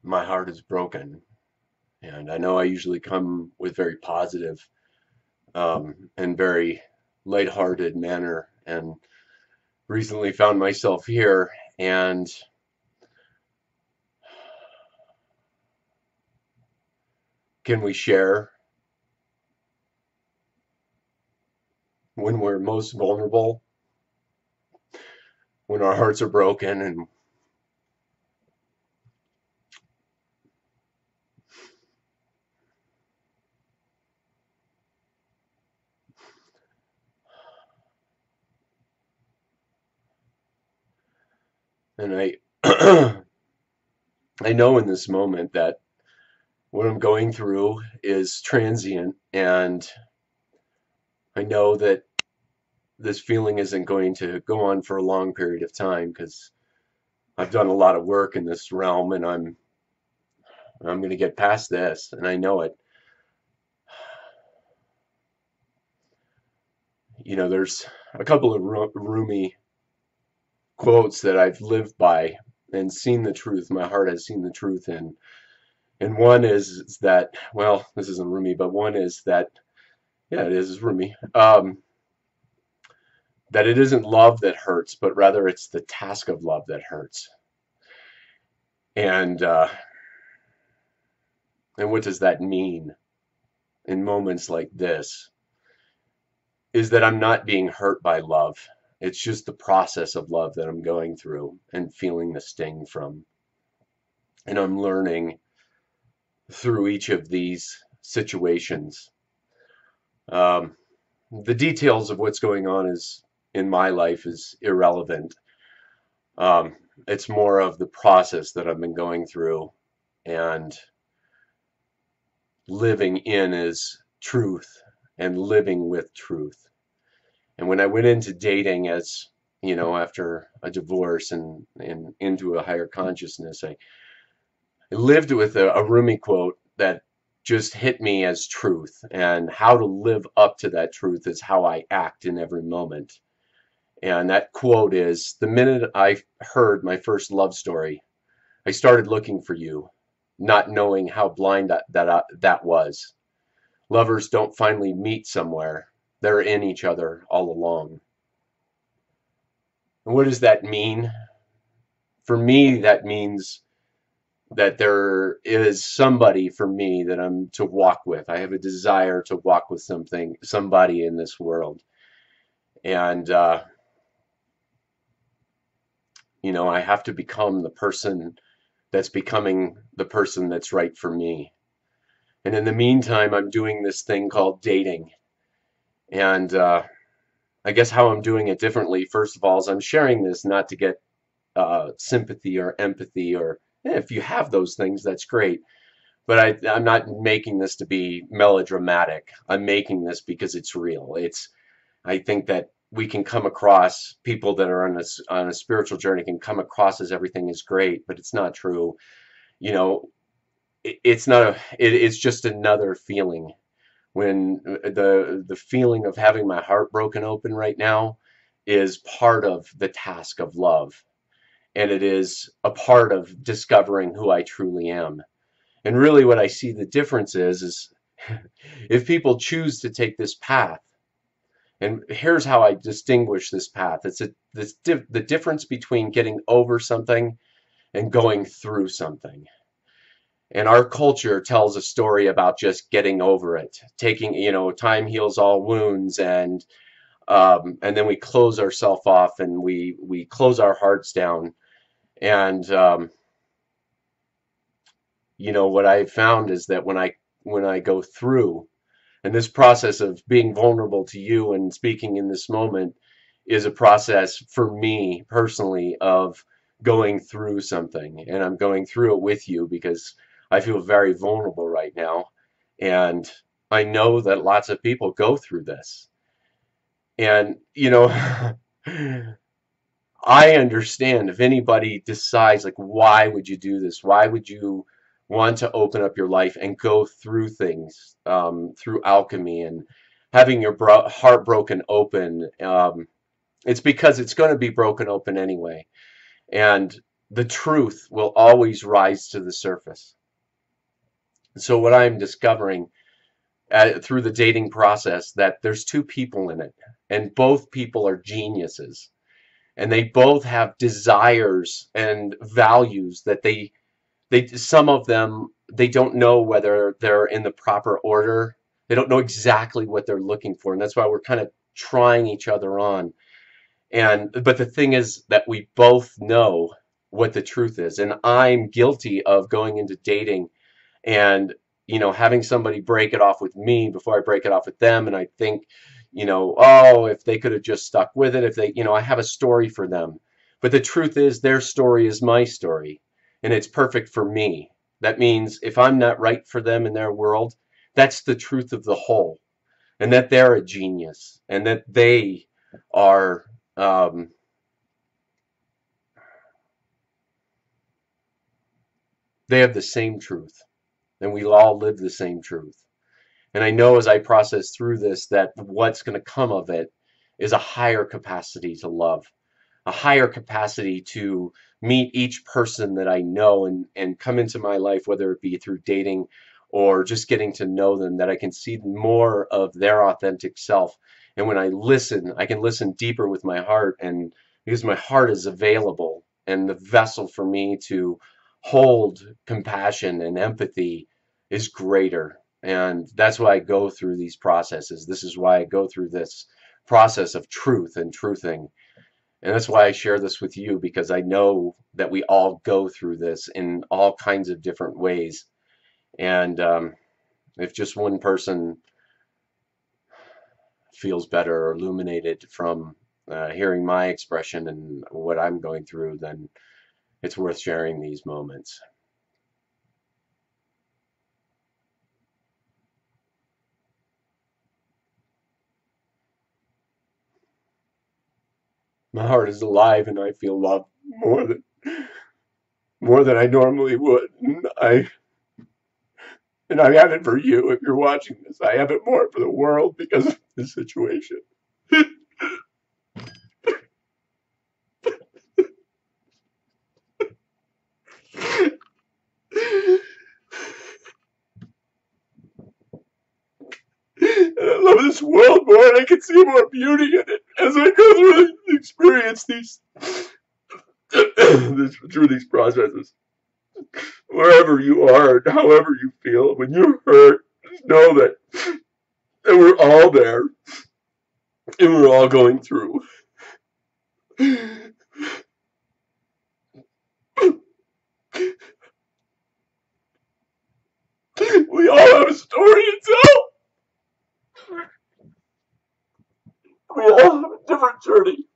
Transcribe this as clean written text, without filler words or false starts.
my heart is broken. And I know I usually come with very positive and very lighthearted manner, and recently found myself here. And can we share when we're most vulnerable, when our hearts are broken? And I know in this moment that what I'm going through is transient, and I know that this feeling isn't going to go on for a long period of time because I've done a lot of work in this realm, and I'm going to get past this, and I know it. You know, there's a couple of Rumi quotes that I've lived by and seen the truth. My heart has seen the truth in. And one is that, well, this isn't Rumi, but one is that, yeah, it is Rumi. That it isn't love that hurts, but rather it's the task of love that hurts. And uh, and what does that mean in moments like this? Is that I'm not being hurt by love. It's just the process of love that I'm going through and feeling the sting from. And I'm learning through each of these situations. Um, the details of what's going on is in my life is irrelevant. Um, it's more of the process that I've been going through and living in is truth and living with truth. And when I went into dating as, you know, after a divorce and into a higher consciousness, I lived with a Rumi quote that just hit me as truth. And how to live up to that truth is how I act in every moment. And that quote is, the minute I heard my first love story, I started looking for you, not knowing how blind that was. Lovers don't finally meet somewhere. They're in each other all along. And what does that mean? For me, that means that there is somebody for me that I'm to walk with. I have a desire to walk with somebody in this world. And, you know, I have to become the person that's becoming the person that's right for me. And in the meantime, I'm doing this thing called dating. And I guess how I'm doing it differently, first of all, is I'm sharing this not to get sympathy or empathy, or if you have those things, that's great. But I'm not making this to be melodramatic. I'm making this because it's real. I think that we can come across people that are on a spiritual journey can come across as everything is great, but it's not true. You know, it's not it's just another feeling. When the feeling of having my heart broken open right now is part of the task of love, and it is a part of discovering who I truly am. And really what I see the difference is if people choose to take this path, and here's how I distinguish this path. The difference between getting over something and going through something. And our culture tells a story about just getting over it, taking, you know, time heals all wounds, and then we close ourselves off and we close our hearts down. And you know what I found is that when I go through, and this process of being vulnerable to you and speaking in this moment is a process for me personally of going through something. And I'm going through it with you because I feel very vulnerable right now. And I know that lots of people go through this. And, you know, I understand if anybody decides, like, why would you do this? Why would you want to open up your life and go through things, through alchemy and having your heart broken open? It's because it's going to be broken open anyway. And the truth will always rise to the surface. So what I'm discovering through the dating process, that there's two people in it, and both people are geniuses, and they both have desires and values that they some of them, they don't know whether they're in the proper order. They don't know exactly what they're looking for, and that's why we're kind of trying each other on. And but the thing is that we both know what the truth is, and I'm guilty of going into dating and having somebody break it off with me before I break it off with them, and I think, oh, if they could have just stuck with it, if they, I have a story for them. But the truth is their story is my story, and it's perfect for me. That means if I'm not right for them in their world, that's the truth of the whole, and that they're a genius, and that they are um, they have the same truth, and we all live the same truth. And I know as I process through this that what's going to come of it is a higher capacity to love, a higher capacity to meet each person that I know and come into my life, whether it be through dating or just getting to know them, that I can see more of their authentic self. And when I listen, I can listen deeper with my heart, and because my heart is available and the vessel for me to hold compassion and empathy is greater. And that's why I go through these processes. This is why I go through this process of truth and truthing. And that's why I share this with you, because I know that we all go through this in all kinds of different ways. And if just one person feels better or illuminated from hearing my expression and what I'm going through, then it's worth sharing these moments. My heart is alive, and I feel love more than I normally would. And I have it for you if you're watching this. I have it more for the world because of this situation. And I love this world more, and I can see more beauty in it as I go through and experience these through these processes. Wherever you are and however you feel, when you're hurt, just know that we're all there and we're all going through. We all have a story to tell. We all have a different journey.